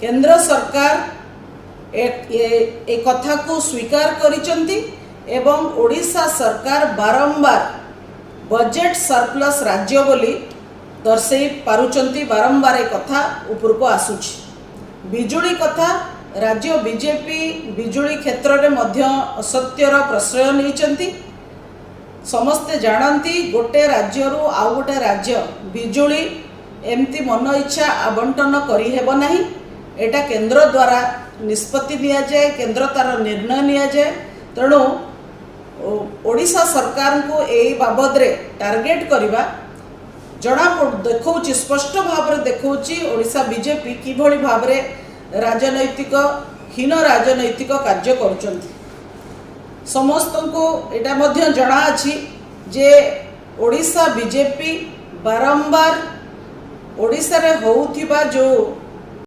केंद्र सरकार एक कथा को स्वीकार करिसंती एवं ओडिशा सरकार बारंबार बजेट सरप्लस राज्य बोली दर्शई पारुचंती। बारंबार एक कथा ऊपर को आसुची। बिजुली कथा राज्य बीजेपी बिजुली क्षेत्र में मध्य असत्यर प्रश्रय नहीं। समस्ते जानती गोटे राज्य आउ गोटे राज्य बिजुली एमती मन इच्छा आवंटन करी हेबो नहीं। एटा केंद्र द्वारा निष्पत्ति निया जाए, केंद्र तार निर्णय निया जाए। तेणु ओडिशा सरकार को यही बाबद रे टार्गेट करवा जना देखौची, स्पष्ट भाव में देखौची ओडिशा बीजेपी किभली भाव में राजनैतिक हीन राजनैतिक कार्य करुचंती। समस्त को एटा मध्य जना अछि जे ओडिशा बीजेपी बारंबार ओडिशा रे होउथिबा जो